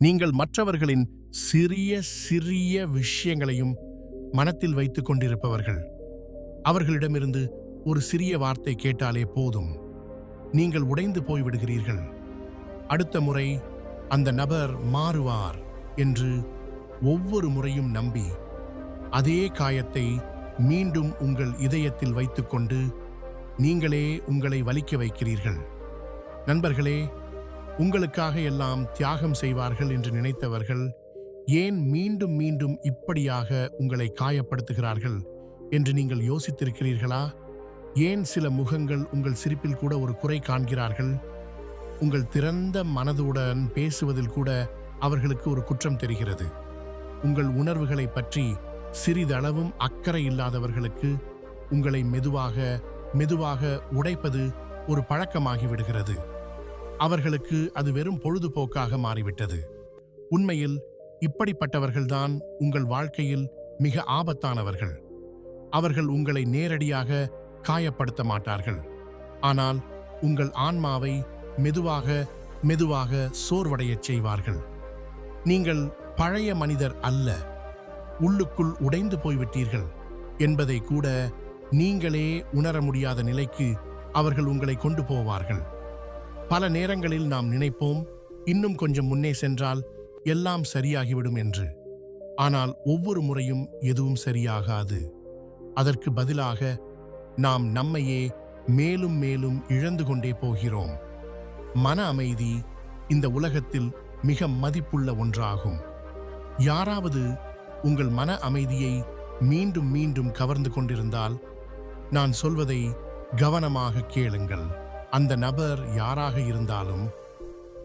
நீங்கள் மற்றவர்களின் சிறிய சிறிய விஷயங்களையும் மனத்தில் வைத்துக் கொண்டிருப்பவர்கள். அவர்களிடமிருந்து ஒரு சிறிய வார்த்தை கேட்டாலே போதும், நீங்கள் உடைந்து போய்விடுகிறீர்கள். அடுத்த முறை அந்த நபர் மாறுவார் என்று ஒவ்வொரு முறையும் நம்பி அதே காயத்தை மீண்டும் உங்கள் இதயத்தில் வைத்துக்கொண்டு நீங்களே உங்களை வலிக்க வைக்கிறீர்கள். நண்பர்களே, உங்களுக்காக எல்லாம் தியாகம் செய்வார்கள் என்று நினைத்தவர்கள் ஏன் மீண்டும் மீண்டும் இப்படியாக உங்களை காயப்படுத்துகிறார்கள் என்று நீங்கள் யோசித்திருக்கிறீர்களா? ஏன் சில முகங்கள் உங்கள் சிரிப்பில் கூட ஒரு குறை காண்கிறார்கள்? உங்கள் திறந்த மனதுடன் பேசுவதில் கூட அவர்களுக்கு ஒரு குற்றம் தெரிகிறது. உங்கள் உணர்வுகளை பற்றி சிறிதளவும் அக்கறை இல்லாதவர்களுக்கு உங்களை மெதுவாக மெதுவாக உடைப்பது ஒரு பழக்கமாகிவிடுகிறது. அவர்களுக்கு அது வெறும் பொழுதுபோக்காக மாறிவிட்டது. உண்மையில் இப்படிப்பட்டவர்கள்தான் உங்கள் வாழ்க்கையில் மிக ஆபத்தானவர்கள். அவர்கள் உங்களை நேரடியாக காயப்படுத்த மாட்டார்கள், ஆனால் உங்கள் ஆன்மாவை மெதுவாக மெதுவாக சோர்வடையச் செய்வார்கள். நீங்கள் பழைய மனிதர் அல்ல, உள்ளுக்குள் உடைந்து போய்விட்டீர்கள் என்பதை கூட நீங்களே உணர முடியாத நிலைக்கு அவர்கள் உங்களை கொண்டு போவார்கள். பல நேரங்களில் நாம் நினைப்போம், இன்னும் கொஞ்சம் முன்னே சென்றால் எல்லாம் சரியாகிவிடும் என்று. ஆனால் ஒவ்வொரு முறையும் எதுவும் சரியாகாது. அதற்கு பதிலாக நாம் நம்மையே மேலும் மேலும் இழந்து கொண்டே போகிறோம். மன அமைதி இந்த உலகத்தில் மிக மதிப்புள்ள ஒன்றாகும். யாராவது உங்கள் மன அமைதியை மீண்டும் மீண்டும் கவர்ந்து கொண்டிருந்தால் நான் சொல்வதை கவனமாக கேளுங்கள். அந்த நபர் யாராக இருந்தாலும்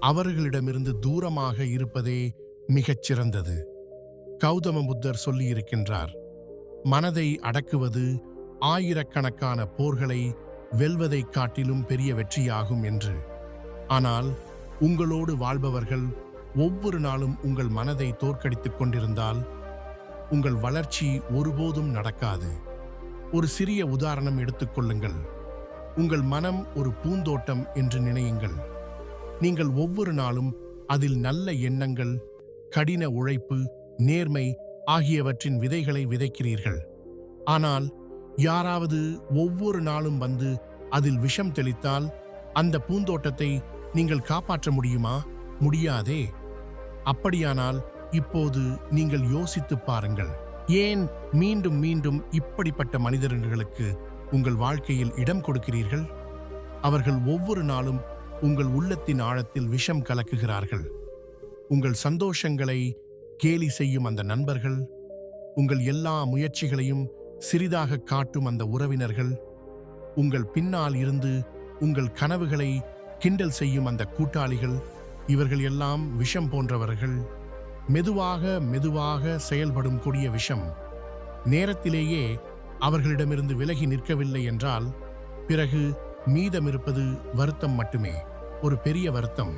அவர்களிடமிருந்து தூரமாக இருப்பதே மிகச் சிறந்தது. கௌதம புத்தர் சொல்லியிருக்கின்றார், மனதை அடக்குவது ஆயிரக்கணக்கான போர்களை வெல்வதைக் காட்டிலும் பெரிய வெற்றியாகும் என்று. ஆனால் உங்களோடு வாழ்பவர்கள் ஒவ்வொரு நாளும் உங்கள் மனதை தோற்கடித்துக் கொண்டிருந்தால் உங்கள் வளர்ச்சி ஒருபோதும் நடக்காது. ஒரு சிறிய உதாரணம் எடுத்துக்கொள்ளுங்கள். உங்கள் மனம் ஒரு பூந்தோட்டம் என்று நினையுங்கள். நீங்கள் ஒவ்வொரு நாளும் அதில் நல்ல எண்ணங்கள், கடின உழைப்பு, நேர்மை ஆகியவற்றின் விதைகளை விதைக்கிறீர்கள். ஆனால் யாராவது ஒவ்வொரு நாளும் வந்து அதில் விஷம் தெளித்தால் அந்த பூந்தோட்டத்தை நீங்கள் காப்பாற்ற முடியுமா? முடியாதே. அப்படியானால் இப்போது நீங்கள் யோசித்துப் பாருங்கள், ஏன் மீண்டும் மீண்டும் இப்படிப்பட்ட மனிதர்களுக்கு உங்கள் வாழ்க்கையில் இடம் கொடுக்கிறீர்கள்? அவர்கள் ஒவ்வொரு நாளும் உங்கள் உள்ளத்தின் ஆழத்தில் விஷம் கலக்குகிறார்கள். உங்கள் சந்தோஷங்களை கேலி செய்யும் அந்த நண்பர்கள், உங்கள் எல்லா முயற்சிகளையும் சிறிதாக காட்டும் அந்த உறவினர்கள், உங்கள் பின்னால் இருந்து உங்கள் கனவுகளை கிண்டல் செய்யும் அந்த கூட்டாளிகள், இவர்கள் எல்லாம் விஷம் போன்றவர்கள். மெதுவாக மெதுவாக செயல்படும் கொடிய விஷம். நேரத்திலேயே அவர்களிடமிருந்து விலகி நிற்கவில்லை என்றால் பிறகு மீதமிருப்பது வருத்தம் மட்டுமே, ஒரு பெரிய வருத்தம்.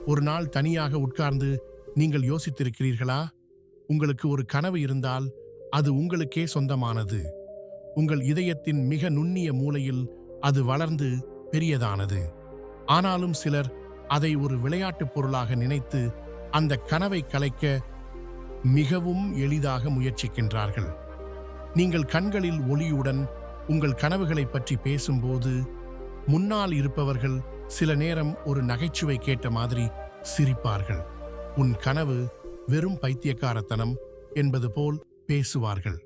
ஒரு நாள் தனியாக உட்கார்ந்து நீங்கள் யோசித்திருக்கிறீர்களா? உங்களுக்கு ஒரு கனவு இருந்தால் அது உங்களுக்கே சொந்தமானது. உங்கள் இதயத்தின் மிக நுண்ணிய மூலையில் அது வளர்ந்து பெரியதானது. ஆனாலும் சிலர் அதை ஒரு விளையாட்டுப் பொருளாக நினைத்து அந்த கனவை கலைக்க மிகவும் எளிதாக முயற்சிக்கின்றார்கள். நீங்கள் கண்களில் ஒளியுடன் உங்கள் கனவுகளை பற்றி பேசும்போது முன்னால் இருப்பவர்கள் சில நேரம் ஒரு நகைச்சுவை கேட்ட மாதிரி சிரிப்பார்கள். உன் கனவு வெறும் பைத்தியக்காரத்தனம் என்பது போல் பேசுவார்கள்.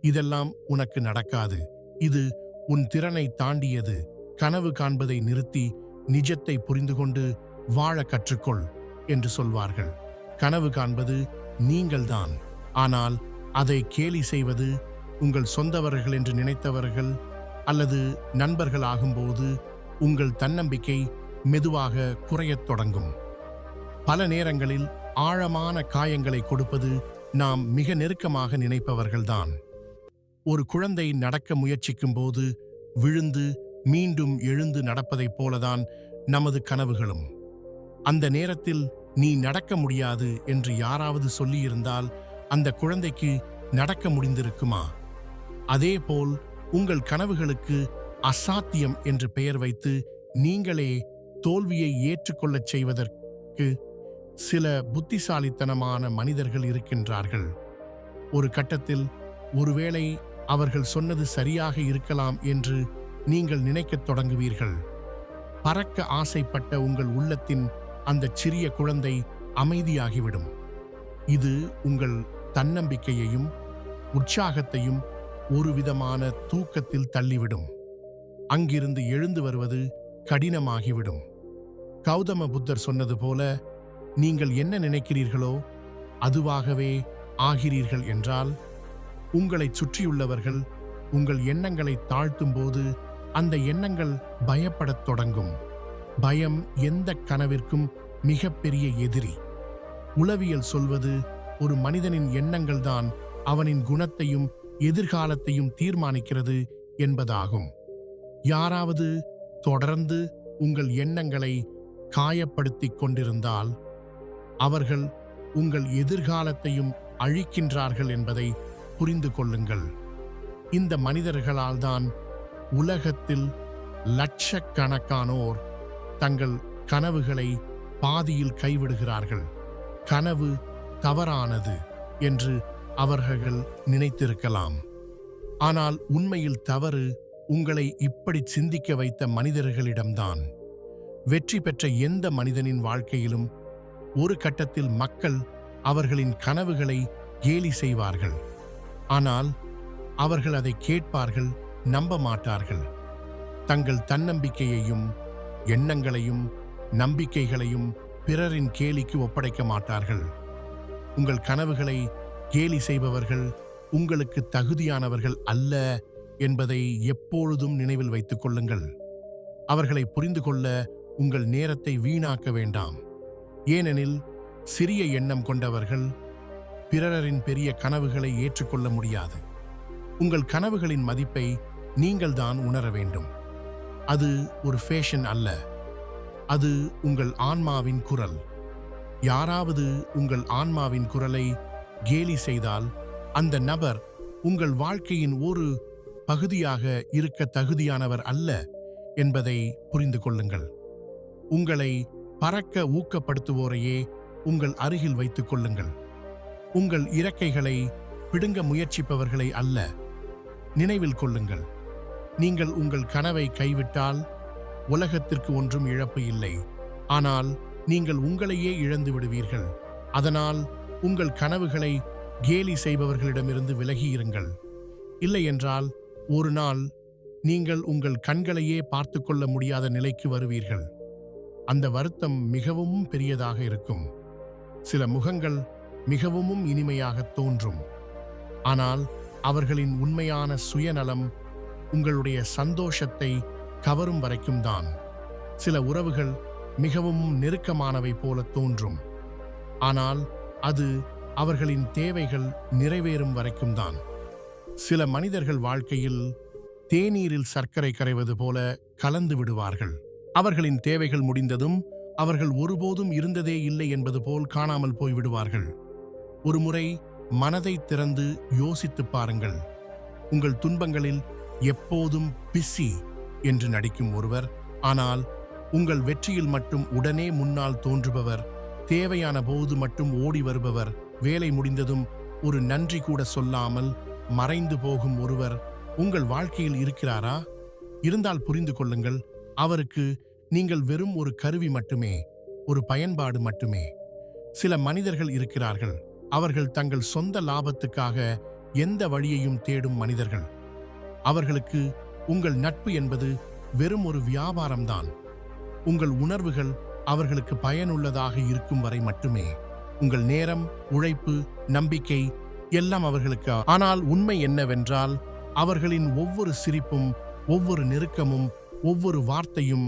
இதெல்லாம் உனக்கு நடக்காது, இது உன் திறனை தாண்டியது. கனவு காண்பதை நிறுத்தி நிஜத்தை புரிந்து கொண்டு வாழ கற்றுக்கொள் என்று சொல்வார்கள். கனவு காண்பது நீங்கள்தான், ஆனால் அதை கேலி செய்வது உங்கள் சொந்தவர்கள் என்று நினைத்தவர்கள் அல்லது நண்பர்கள் ஆகும்போது உங்கள் தன்னம்பிக்கை மெதுவாக குறையத் தொடங்கும். பல நேரங்களில் ஆழமான காயங்களை கொடுப்பது நாம் மிக நெருக்கமாக நினைப்பவர்கள்தான். ஒரு குழந்தை நடக்க முயற்சிக்கும் போது விழுந்து மீண்டும் எழுந்து நடப்பதைப் போலதான் நமது கனவுகளும். அந்த நேரத்தில் நீ நடக்க முடியாது என்று யாராவது சொல்லியிருந்தால் அந்த குழந்தைக்கு நடக்க முடிந்திருக்குமா? அதேபோல் உங்கள் கனவுகளுக்கு அசாத்தியம் என்று பெயர் வைத்து நீங்களே தோல்வியை ஏற்றுக்கொள்ளச் செய்வதற்கு சில புத்திசாலித்தனமான மனிதர்கள் இருக்கின்றார்கள். ஒரு கட்டத்தில் ஒருவேளை அவர்கள் சொன்னது சரியாக இருக்கலாம் என்று நீங்கள் நினைக்கத் தொடங்குவீர்கள். பறக்க ஆசைப்பட்ட உங்கள் உள்ளத்தின் அந்தச் சிறிய குழந்தை அமைதியாகிவிடும். இது உங்கள் தன்னம்பிக்கையையும் உற்சாகத்தையும் ஒரு விதமான தூக்கத்தில் தள்ளிவிடும். அங்கிருந்து எழுந்து வருவது கடினமாகிவிடும். கௌதம புத்தர் சொன்னது போல, நீங்கள் என்ன நினைக்கிறீர்களோ அதுவாகவே ஆகிறீர்கள் என்றால், உங்களைச் சுற்றியுள்ளவர்கள் உங்கள் எண்ணங்களை தாழ்த்தும்போது அந்த எண்ணங்கள் பயப்படத் தொடங்கும். பயம் எந்த கனவிற்கும் மிகப்பெரிய எதிரி. உளவியல் சொல்வது, ஒரு மனிதனின் எண்ணங்கள்தான் அவனின் குணத்தையும் எதிர்காலத்தையும் தீர்மானிக்கிறது என்பதாகும். யாராவது தொடர்ந்து உங்கள் எண்ணங்களை காயப்படுத்திக் கொண்டிருந்தால் அவர்கள் உங்கள் எதிர்காலத்தையும் அழிக்கின்றார்கள் என்பதை புரிந்து கொள்ளுங்கள். இந்த மனிதர்களால்தான் உலகத்தில் லட்சக்கணக்கானோர் தங்கள் கனவுகளை பாதியில் கைவிடுகிறார்கள். கனவு தவறானது என்று அவர்கள் நினைத்திருக்கலாம். ஆனால் உண்மையில் தவறு உங்களை இப்படி சிந்திக்க வைத்த மனிதர்களிடம்தான். வெற்றி பெற்ற எந்த மனிதனின் வாழ்க்கையிலும் ஒரு கட்டத்தில் மக்கள் அவர்களின் கனவுகளை கேலி செய்வார்கள். ஆனால் அவர்கள் அதை கேட்பார்கள், நம்ப மாட்டார்கள். தங்கள் தன்னம்பிக்கையையும் எண்ணங்களையும் நம்பிக்கைகளையும் பிறரின் கேலிக்கு ஒப்படைக்க மாட்டார்கள். உங்கள் கனவுகளை கேலி செய்பவர்கள் உங்களுக்கு தகுதியானவர்கள் அல்ல என்பதை எப்பொழுதும் நினைவில் வைத்துக் கொள்ளுங்கள். அவர்களை புரிந்து கொள்ள உங்கள் நேரத்தை வீணாக்க வேண்டாம். ஏனெனில் சிறிய எண்ணம் கொண்டவர்கள் பிறரின் பெரிய கனவுகளை ஏற்றுக்கொள்ள முடியாது. உங்கள் கனவுகளின் மதிப்பை நீங்கள்தான் உணர வேண்டும். அது ஒரு ஃபேஷன் அல்ல, அது உங்கள் ஆன்மாவின் குரல். யாராவது உங்கள் ஆன்மாவின் குரலை கேலி செய்தால் அந்த நபர் உங்கள் வாழ்க்கையின் ஒரு பகுதியாக இருக்க தகுதியானவர் அல்ல என்பதை புரிந்து கொள்ளுங்கள். உங்களை பறக்க ஊக்கப்படுத்துவோரையே உங்கள் அருகில் வைத்துக் கொள்ளுங்கள். உங்கள் இறக்கைகளை பிடுங்க முயற்சிப்பவர்களை அல்ல. நினைவில் கொள்ளுங்கள், நீங்கள் உங்கள் கனவை கைவிட்டால் உலகத்திற்கு ஒன்றும் இழப்பு இல்லை. ஆனால் நீங்கள் உங்களையே இழந்து விடுவீர்கள். அதனால் உங்கள் கனவுகளை கேலி செய்பவர்களிடமிருந்து விலகியிருங்கள். இல்லையென்றால் ஒரு நாள் நீங்கள் உங்கள் கண்களையே பார்த்து கொள்ள முடியாத நிலைக்கு வருவீர்கள். அந்த வருத்தம் மிகவும் பெரியதாக இருக்கும். சில முகங்கள் மிகவும் இனிமையாக தோன்றும். ஆனால் அவர்களின் உண்மையான சுயநலம் உங்களுடைய சந்தோஷத்தை கவரும் வரைக்கும் தான். சில உறவுகள் மிகவும் நெருக்கமானவை போல தோன்றும். ஆனால் அது அவர்களின் தேவைகள் நிறைவேறும் வரைக்கும் தான். சில மனிதர்கள் வாழ்க்கையில் தேநீரில் சர்க்கரை கரைவது போல கலந்து விடுவார்கள். அவர்களின் தேவைகள் முடிந்ததும் அவர்கள் ஒருபோதும் இருந்ததே இல்லை என்பது போல் காணாமல் போய்விடுவார்கள். ஒருமுறை மனதை திறந்து யோசித்துப் பாருங்கள். உங்கள் துன்பங்களில் எப்போதும் பிஸி என்று நடிக்கும் ஒருவர், ஆனால் உங்கள் வெற்றியில் மட்டும் உடனே முன்னால் தோன்றுபவர், தேவையான போது மட்டும் ஓடி வருபவர், வேலை முடிந்ததும் ஒரு நன்றி கூட சொல்லாமல் மறைந்து போகும் ஒருவர் உங்கள் வாழ்க்கையில் இருக்கிறாரா? இருந்தால் புரிந்து கொள்ளுங்கள், அவருக்கு நீங்கள் வெறும் ஒரு கருவி மட்டுமே, ஒரு பயன்பாடு மட்டுமே. சில மனிதர்கள் இருக்கிறார்கள், அவர்கள் தங்கள் சொந்த லாபத்துக்காக எந்த வழியையும் தேடும் மனிதர்கள். அவர்களுக்கு உங்கள் நட்பு என்பது வெறும் ஒரு வியாபாரம்தான். உங்கள் உணர்வுகள் அவர்களுக்கு பயனுள்ளதாக இருக்கும் வரை மட்டுமே. உங்கள் நேரம், உழைப்பு, நம்பிக்கை எல்லாம் அவர்களுக்கு. ஆனால் உண்மை என்னவென்றால், அவர்களின் ஒவ்வொரு சிரிப்பும், ஒவ்வொரு நெருக்கமும், ஒவ்வொரு வார்த்தையும்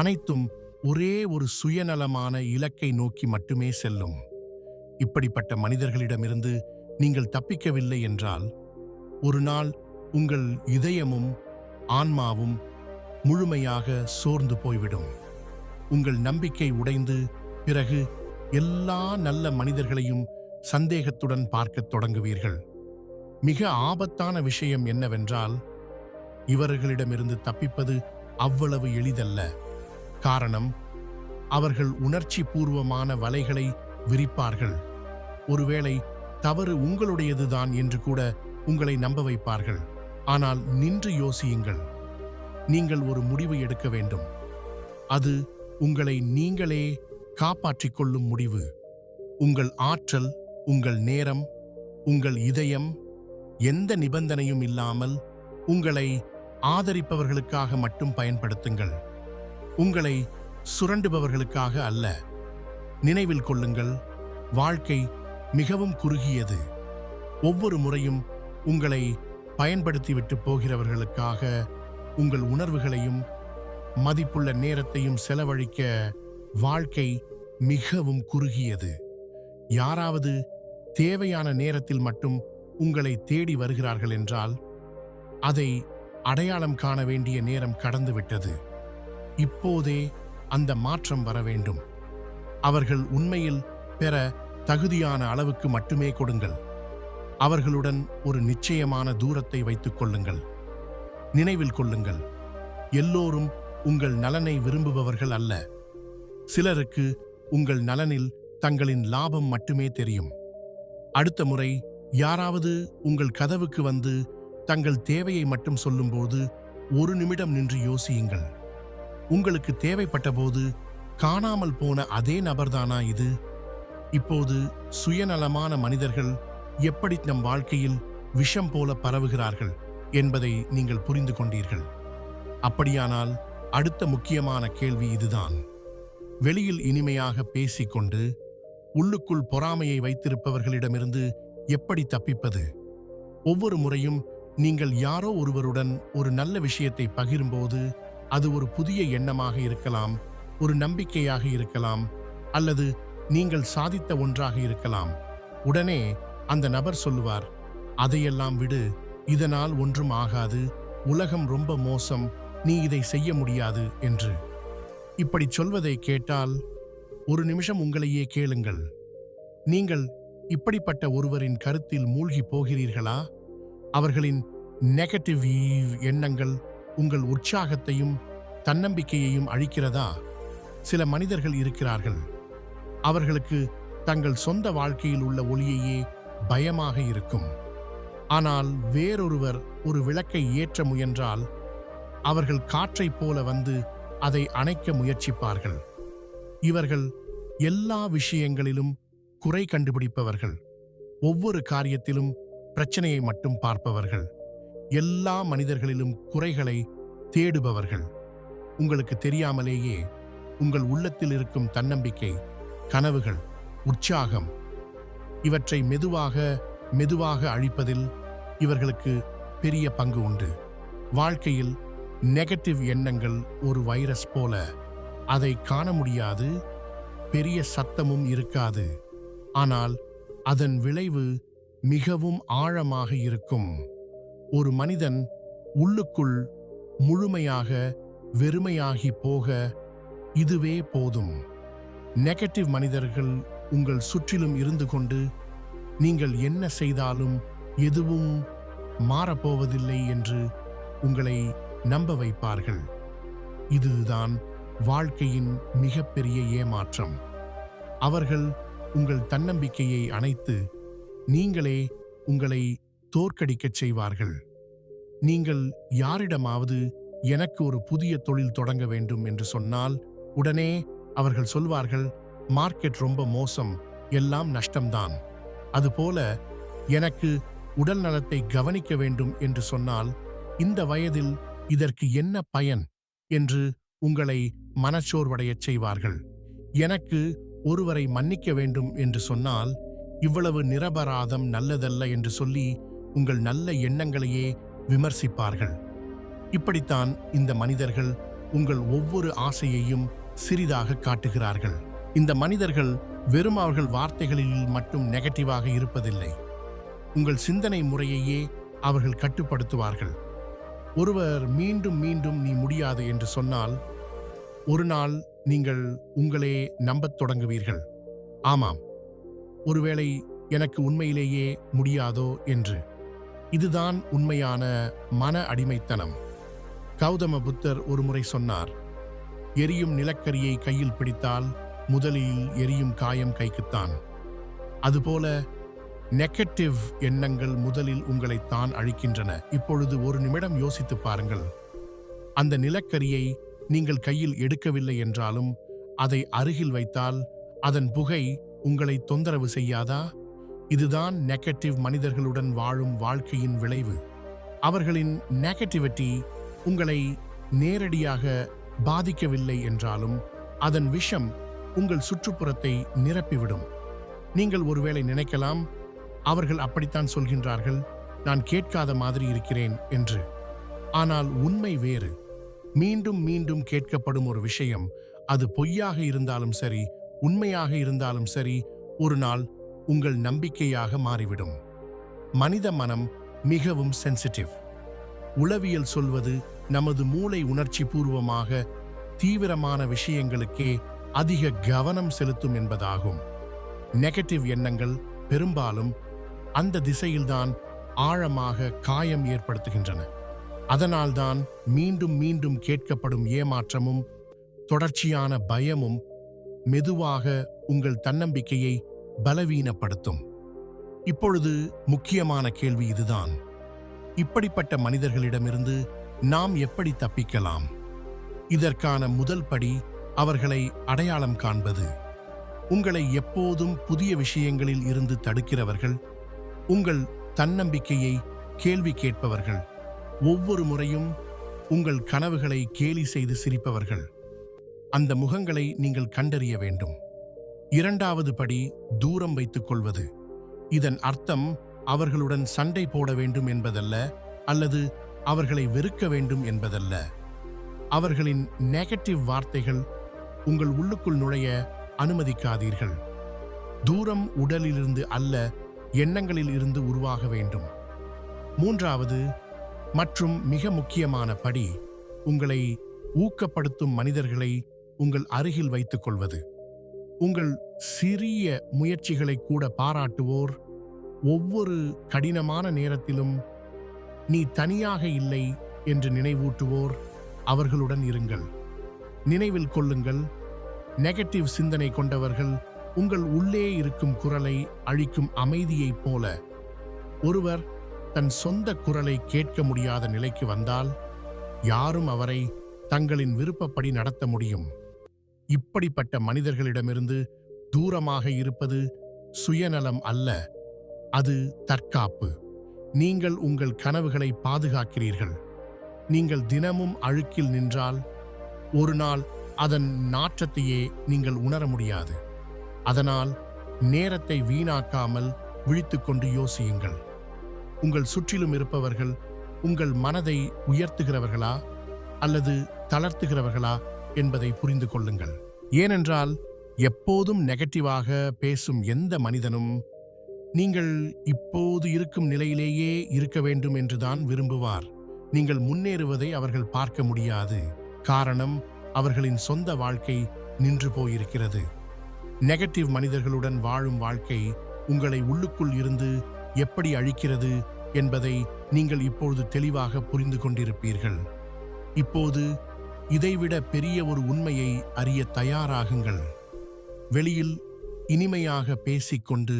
அனைத்தும் ஒரே ஒரு சுயநலமான இலக்கை நோக்கி மட்டுமே செல்லும். இப்படிப்பட்ட மனிதர்களிடமிருந்து நீங்கள் தப்பிக்கவில்லை என்றால், ஒரு நாள் உங்கள் இதயமும் ஆன்மாவும் முழுமையாக சோர்ந்து போய்விடும். உங்கள் நம்பிக்கை உடைந்து பிறகு எல்லா நல்ல மனிதர்களையும் சந்தேகத்துடன் பார்க்கத் தொடங்குவீர்கள். மிக ஆபத்தான விஷயம் என்னவென்றால், இவர்களிடமிருந்து தப்பிப்பது அவ்வளவு எளிதல்ல. காரணம், அவர்கள் உணர்ச்சி பூர்வமான வலைகளை விரிப்பார்கள். ஒருவேளை தவறு உங்களுடையதுதான் என்று கூட உங்களை நம்ப வைப்பார்கள். ஆனால் நின்று யோசியுங்கள். நீங்கள் ஒரு முடிவு எடுக்க வேண்டும். அது உங்களை நீங்களே காப்பாற்றிக் கொள்ளும் முடிவு. உங்கள் ஆற்றல், உங்கள் நேரம், உங்கள் இதயம் எந்த நிபந்தனையும் இல்லாமல் உங்களை ஆதரிப்பவர்களுக்காக மட்டும் பயன்படுத்துங்கள். உங்களை சுரண்டுபவர்களுக்காக அல்ல. நினைவில் கொள்ளுங்கள், வாழ்க்கை மிகவும் குறுகியது. ஒவ்வொரு முறையும் உங்களை பயன்படுத்திவிட்டு போகிறவர்களுக்காக உங்கள் உணர்வுகளையும் மதிப்புள்ள நேரத்தையும் செலவழிக்க வாழ்க்கை மிகவும் குறுகியது. யாராவது தேவையான நேரத்தில் மட்டும் உங்களை தேடி வருகிறார்கள் என்றால் அதை அடையாளம் காண வேண்டிய நேரம் கடந்துவிட்டது. இப்போதே அந்த மாற்றம் வர வேண்டும். அவர்கள் உண்மையில் பெற தகுதியான அளவுக்கு மட்டுமே கொடுங்கள். அவர்களுடன் ஒரு நிச்சயமான தூரத்தை வைத்துக் கொள்ளுங்கள். நினைவில் கொள்ளுங்கள், எல்லோரும் உங்கள் நலனை விரும்புபவர்கள் அல்ல. சிலருக்கு உங்கள் நலனில் தங்களின் லாபம் மட்டுமே தெரியும். அடுத்த முறை யாராவது உங்கள் கதவுக்கு வந்து தங்கள் தேவையை மட்டும் சொல்லும்போது ஒரு நிமிடம் நின்று யோசியுங்கள். உங்களுக்கு தேவைப்பட்ட போது காணாமல் போன அதே நபர்தானா இது? இப்போது சுயநலமான மனிதர்கள் எப்படி நம் வாழ்க்கையில் விஷம் போல பரவுகிறார்கள் என்பதை நீங்கள் புரிந்து கொண்டீர்கள். அப்படியானால் அடுத்த முக்கியமான கேள்வி இதுதான். வெளியில் இனிமையாக பேசிக்கொண்டு உள்ளுக்குள் பொறாமையை வைத்திருப்பவர்களிடமிருந்து எப்படி தப்பிப்பது? ஒவ்வொரு முறையும் நீங்கள் யாரோ ஒருவருடன் ஒரு நல்ல விஷயத்தை பகிரும்போது, அது ஒரு புதிய எண்ணமாக இருக்கலாம், ஒரு நம்பிக்கையாக இருக்கலாம், அல்லது நீங்கள் சாதித்த ஒன்றாக இருக்கலாம். உடனே அந்த நபர் சொல்லுவார், அதையெல்லாம் விடு, இதனால் ஒன்றும் ஆகாது, உலகம் ரொம்ப மோசம், நீ இதை செய்ய முடியாது என்று. இப்படி சொல்வதை கேட்டால் ஒரு நிமிஷம் உங்களையே கேளுங்கள். நீங்கள் இப்படிப்பட்ட ஒருவரின் கருத்தில் மூழ்கி போகிறீர்களா? அவர்களின் நெகட்டிவ் எண்ணங்கள் உங்கள் உற்சாகத்தையும் தன்னம்பிக்கையையும் அழிக்கிறதா? சில மனிதர்கள் இருக்கிறார்கள், அவர்களுக்கு தங்கள் சொந்த வாழ்க்கையில் உள்ள ஒளியையே பயமாக இருக்கும். ஆனால் வேறொருவர் ஒரு விளக்கை ஏற்ற முயன்றால் அவர்கள் காற்றைப் போல வந்து அதை அணைக்க முயற்சிப்பார்கள். இவர்கள் எல்லா விஷயங்களிலும் குறை கண்டுபிடிப்பவர்கள். ஒவ்வொரு காரியத்திலும் பிரச்சனையை மட்டும் பார்ப்பவர்கள். எல்லா மனிதர்களிலும் குறைகளை தேடுபவர்கள். உங்களுக்கு தெரியாமலேயே உங்கள் உள்ளத்தில் இருக்கும் தன்னம்பிக்கை, கனவுகள், உற்சாகம் இவற்றை மெதுவாக மெதுவாக அழிப்பதில் இவர்களுக்கு பெரிய பங்கு உண்டு. வாழ்க்கையில் நெகட்டிவ் எண்ணங்கள் ஒரு வைரஸ் போல. அதை காண முடியாது, பெரிய சத்தமும் இருக்காது. ஆனால் அதன் விளைவு மிகவும் ஆழமாக இருக்கும். ஒரு மனிதன் உள்ளுக்குள் முழுமையாக வெறுமையாகி போக இதுவே போதும். நெகட்டிவ் மனிதர்கள் உங்கள் சுற்றிலும் இருந்து கொண்டு நீங்கள் என்ன செய்தாலும் எதுவும் மாறப்போவதில்லை என்று உங்களை நம்ப வைப்பார்கள். இதுதான் வாழ்க்கையின் மிகப்பெரிய ஏமாற்றம். அவர்கள் உங்கள் தன்னம்பிக்கையை அணைத்து நீங்களே உங்களை தோற்கடிக்கச் செய்வார்கள். நீங்கள் யாரிடமாவது எனக்கு ஒரு புதிய தொழில் தொடங்க வேண்டும் என்று சொன்னால் உடனே அவர்கள் சொல்வார்கள், மார்க்கெட் ரொம்ப மோசம், எல்லாம் நஷ்டம்தான். அதுபோல எனக்கு உடல் நலத்தை கவனிக்க வேண்டும் என்று சொன்னால் இந்த வயதில் இதற்கு என்ன பயன் என்று உங்களை மனச்சோர்வடையச் செய்வார்கள். எனக்கு ஒருவரை மன்னிக்க வேண்டும் என்று சொன்னால் இவ்வளவு நிரபராதம் நல்லதல்ல என்று சொல்லி உங்கள் நல்ல எண்ணங்களையே விமர்சிப்பார்கள். இப்படித்தான் இந்த மனிதர்கள் உங்கள் ஒவ்வொரு ஆசையையும் சிறிதாக காட்டுகிறார்கள். இந்த மனிதர்கள் வெறும் அவர்கள் வார்த்தைகளில் மட்டும் நெகட்டிவாக இருப்பதில்லை. உங்கள் சிந்தனை முறையையே அவர்கள் கட்டுப்படுத்துவார்கள். ஒருவர் மீண்டும் மீண்டும் நீ முடியாது என்று சொன்னால் ஒரு நாள் நீங்கள் உங்களே நம்பத் தொடங்குவீர்கள். ஆமாம், ஒருவேளை எனக்கு உண்மையிலேயே முடியாதோ என்று. இதுதான் உண்மையான மன அடிமைத்தனம். கௌதம புத்தர் ஒருமுறை சொன்னார், எரியும் நிலக்கரியை கையில் பிடித்தால் முதலில் எரியும் காயம் கைக்குத்தான். அதுபோல நெகட்டிவ் எண்ணங்கள் முதலில் உங்களைத்தான் அழிக்கின்றன. இப்பொழுது ஒரு நிமிடம் யோசித்து பாருங்கள். அந்த நிலக்கரியை நீங்கள் கையில் எடுக்கவில்லை என்றாலும் அதை அருகில் வைத்தால் அதன் புகை உங்களை தொந்தரவு செய்யாதா? இதுதான் நெகட்டிவ் மனிதர்களுடன் வாழும் வாழ்க்கையின் விளைவு. அவர்களின் நெகட்டிவிட்டி உங்களை நேரடியாக பாதிக்கவில்லை என்றாலும் அதன் விஷம் உங்கள் சுற்றுப்புறத்தை நிரப்பிவிடும். நீங்கள் ஒருவேளை நினைக்கலாம், அவர்கள் அப்படித்தான் சொல்கின்றார்கள், நான் கேட்காத மாதிரி இருக்கிறேன் என்று. ஆனால் உண்மை வேறு. மீண்டும் மீண்டும் கேட்கப்படும் ஒரு விஷயம், அது பொய்யாக இருந்தாலும் சரி, உண்மையாக இருந்தாலும் சரி, ஒரு நாள் உங்கள் நம்பிக்கையாக மாறிவிடும். மனித மனம் மிகவும் சென்சிட்டிவ். உளவியல் சொல்வது நமது மூளை உணர்ச்சி பூர்வமாக தீவிரமான விஷயங்களுக்கே அதிக கவனம் செலுத்தும் என்பதாகும். நெகட்டிவ் எண்ணங்கள் பெரும்பாலும் அந்த திசையில்தான் ஆழமாக காயம் ஏற்படுத்துகின்றன. அதனால்தான் மீண்டும் மீண்டும் கேட்கப்படும் ஏமாற்றமும் தொடர்ச்சியான பயமும் மெதுவாக உங்கள் தன்னம்பிக்கையை பலவீனப்படுத்தும். இப்பொழுது முக்கியமான கேள்வி இதுதான்: இப்படிப்பட்ட மனிதர்களிடமிருந்து நாம் எப்படி தப்பிக்கலாம்? இதற்கான முதல் படி அவர்களை அடையாளம் காண்பது. உங்களை எப்போதும் புதிய விஷயங்களில் இருந்து தடுக்கிறவர்கள், உங்கள் தன்னம்பிக்கையை கேள்வி கேட்பவர்கள், ஒவ்வொரு முறையும் உங்கள் கனவுகளை கேலி செய்து சிரிப்பவர்கள். அந்த முகங்களை நீங்கள் கண்டறிய வேண்டும். இரண்டாவது படி தூரம் வைத்துக் கொள்வது. இதன் அர்த்தம் அவர்களுடன் சண்டை போட வேண்டும் என்பதல்ல, அல்லது அவர்களை வெறுக்க வேண்டும் என்பதல்ல. அவர்களின் நெகட்டிவ் வார்த்தைகள் உங்கள் உள்ளுக்குள் நுழைய அனுமதிக்காதீர்கள். தூரம் உடலிலிருந்து அல்ல, எண்ணங்களில் இருந்து உருவாக வேண்டும். மூன்றாவது மற்றும் மிக முக்கியமான படி, உங்களை ஊக்கப்படுத்தும் மனிதர்களை உங்கள் அருகில் வைத்துக் கொள்வது. உங்கள் சிறிய முயற்சிகளை கூட பாராட்டுவோர், ஒவ்வொரு கடினமான நேரத்திலும் நீ தனியாக இல்லை என்று நினைவூட்டுவோர் அவர்களுடன் இருங்கள். நினைவில் கொள்ளுங்கள், நெகட்டிவ் சிந்தனை கொண்டவர்கள் உங்கள் உள்ளே இருக்கும் குரலை அழிக்கும் அமைதியைப் போல. ஒருவர் தன் சொந்த குரலை கேட்க முடியாத நிலைக்கு வந்தால் யாரும் அவரை தங்களின் விருப்பப்படி நடத்த முடியும். இப்படிப்பட்ட மனிதர்களிடமிருந்து தூரமாக இருப்பது சுயநலம் அல்ல, அது தற்காப்பு. நீங்கள் உங்கள் கனவுகளை பாதுகாக்கிறீர்கள். நீங்கள் தினமும் அழுக்கில் நின்றால் ஒரு நாள் அதன் நாற்றத்தையே நீங்கள் உணர முடியாது. அதனால் நேரத்தை வீணாக்காமல் விழித்துக்கொண்டு யோசியுங்கள். உங்கள் சுற்றிலும் இருப்பவர்கள் உங்கள் மனதை உயர்த்துகிறவர்களா அல்லது தளர்த்துகிறவர்களா என்பதை புரிந்து கொள்ளுங்கள். ஏனென்றால் எப்போதும் நெகட்டிவாக பேசும் எந்த மனிதனும் நீங்கள் இப்போது இருக்கும் நிலையிலேயே இருக்க வேண்டும் என்றுதான் விரும்புவார். நீங்கள் முன்னேறுவதை அவர்கள் பார்க்க முடியாது. காரணம், அவர்களின் சொந்த வாழ்க்கை நின்று போயிருக்கிறது. நெகட்டிவ் மனிதர்களுடன் வாழும் வாழ்க்கை உங்களை உள்ளுக்குள் இருந்து எப்படி அழிக்கிறது என்பதை நீங்கள் இப்பொழுது தெளிவாக புரிந்து கொண்டிருப்பீர்கள். இப்போது இதைவிட பெரிய ஒரு உண்மையை அறிய தயாராகுங்கள். வெளியில் இனிமையாக பேசிக்கொண்டு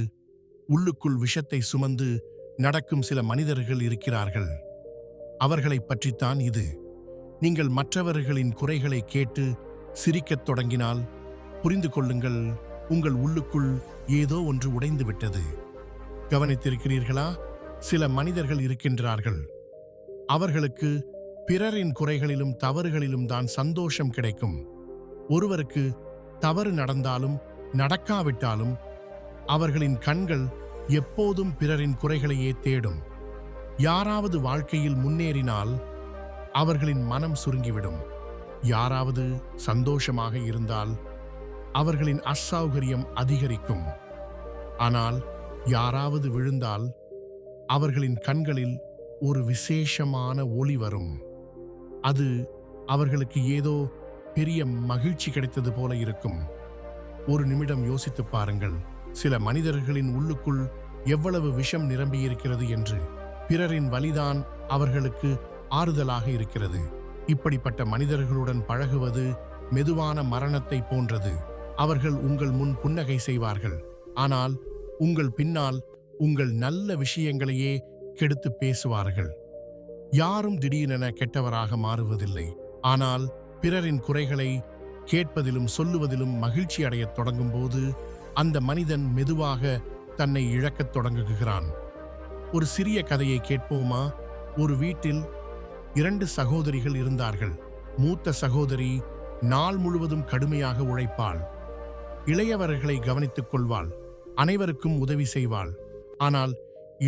உள்ளுக்குள் விஷத்தை சுமந்து நடக்கும் சில மனிதர்கள் இருக்கிறார்கள். அவர்களை பற்றித்தான் இது. நீங்கள் மற்றவர்களின் குறைகளை கேட்டு சிரிக்கத் தொடங்கினால் புரிந்து கொள்ளுங்கள், உங்கள் உள்ளுக்குள் ஏதோ ஒன்று உடைந்து விட்டது. கவனித்திருக்கிறீர்களா? சில மனிதர்கள் இருக்கின்றார்கள், அவர்களுக்கு பிறரின் குறைகளிலும் தவறுகளிலும் தான் சந்தோஷம் கிடைக்கும். ஒருவருக்கு தவறு நடந்தாலும் நடக்காவிட்டாலும் அவர்களின் கண்கள் எப்போதும் பிறரின் குறைகளையே தேடும். யாராவது வாழ்க்கையில் முன்னேறினால் அவர்களின் மனம் சுருங்கிவிடும். யாராவது சந்தோஷமாக இருந்தால் அவர்களின் அசௌகரியம் அதிகரிக்கும். ஆனால் யாராவது விழுந்தால் அவர்களின் கண்களில் ஒரு விசேஷமான ஒளி வரும். அது அவர்களுக்கு ஏதோ பெரிய மகிழ்ச்சி கிடைத்தது போல இருக்கும். ஒரு நிமிடம் யோசித்துப் பாருங்கள், சில மனிதர்களின் உள்ளுக்குள் எவ்வளவு விஷம் நிரம்பியிருக்கிறது என்று. பிறரின் வலிதான் அவர்களுக்கு ஆறுதலாக இருக்கிறது. இப்படிப்பட்ட மனிதர்களுடன் பழகுவது மெதுவான மரணத்தை போன்றது. அவர்கள் உங்கள் முன் புன்னகை செய்வார்கள், ஆனால் உங்கள் பின்னால் உங்கள் நல்ல விஷயங்களையே கெடுத்து பேசுவார்கள். யாரும் திடீரென கெட்டவராக மாறுவதில்லை, ஆனால் பிறரின் குறைகளை கேட்பதிலும் சொல்லுவதிலும் மகிழ்ச்சி அடையத் தொடங்கும்போது அந்த மனிதன் மெதுவாக தன்னை இழக்கத் தொடங்குகிறான். ஒரு சிறிய கதையை கேட்போமா? ஒரு வீட்டில் 2 சகோதரிகள் இருந்தார்கள். மூத்த சகோதரி நாள் முழுவதும் கடுமையாக உழைப்பாள். இளையவர்களை கவனித்துக் கொள்வாள், அனைவருக்கும் உதவி செய்வாள். ஆனால்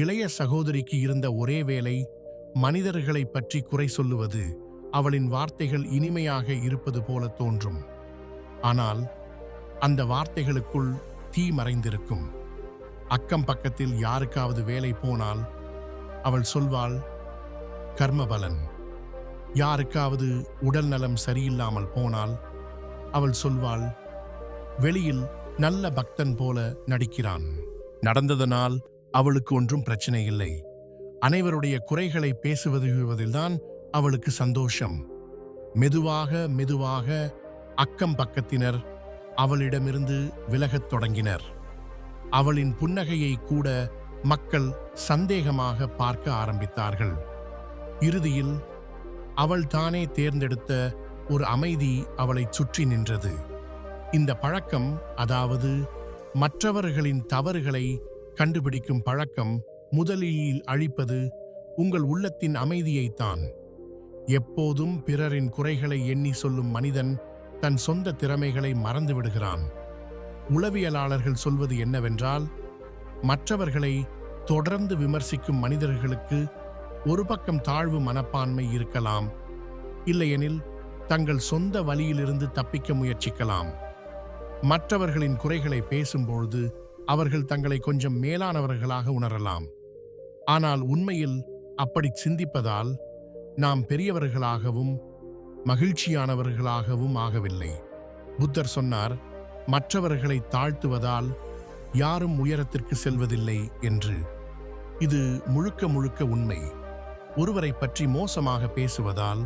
இளைய சகோதரிக்கு இருந்த ஒரே வேலை மனிதர்களை பற்றி குறை சொல்லுவது. அவளின் வார்த்தைகள் இனிமையாக இருப்பது போல தோன்றும், ஆனால் அந்த வார்த்தைகளுக்குள் தீ மறைந்திருக்கும். அக்கம் பக்கத்தில் யாருக்காவது வேலை போனால் அவள் சொல்வாள், கர்மபலன். யாருக்காவது உடல் நலம் சரியில்லாமல் போனால் அவள் சொல்வாள், வெளியில் நல்ல பக்தன் போல நடிக்கிறான். நடந்ததனால் அவளுக்கு ஒன்றும் பிரச்சனை இல்லை. அனைவருடைய குறைகளை பேசுவதில்தான் அவளுக்கு சந்தோஷம். மெதுவாக மெதுவாக அக்கம் பக்கத்தினர் அவளிடமிருந்து விலகத் தொடங்கினர். அவளின் புன்னகையை கூட மக்கள் சந்தேகமாக பார்க்க ஆரம்பித்தார்கள். இறுதியில் அவள் தானே தேர்ந்தெடுத்த ஒரு அமைதி அவளைச் சுற்றி நின்றது. இந்த பழக்கம், அதாவது மற்றவர்களின் தவறுகளை கண்டுபிடிக்கும் பழக்கம், முதலில் அழிப்பது உங்கள் உள்ளத்தின் அமைதியைத்தான். எப்போதும் பிறரின் குறைகளை எண்ணி சொல்லும் மனிதன் தன் சொந்த திறமைகளை மறந்துவிடுகிறான். உளவியலாளர்கள் சொல்வது என்னவென்றால், மற்றவர்களை தொடர்ந்து விமர்சிக்கும் மனிதர்களுக்கு ஒரு பக்கம் தாழ்வு மனப்பான்மை இருக்கலாம், இல்லையெனில் தங்கள் சொந்த வழியிலிருந்து தப்பிக்க முயற்சிக்கலாம். மற்றவர்களின் குறைகளை பேசும்பொழுது அவர்கள் தங்களை கொஞ்சம் மேலானவர்களாக உணரலாம். ஆனால் உண்மையில் அப்படி சிந்திப்பதால் நாம் பெரியவர்களாகவும் மகிழ்ச்சியானவர்களாகவும் ஆகவில்லை. புத்தர் சொன்னார், மற்றவர்களை தாழ்த்துவதால் யாரும் உயரத்திற்கு செல்வதில்லை என்று. இது முழுக்க முழுக்க உண்மை. ஒருவரை பற்றி மோசமாக பேசுவதால்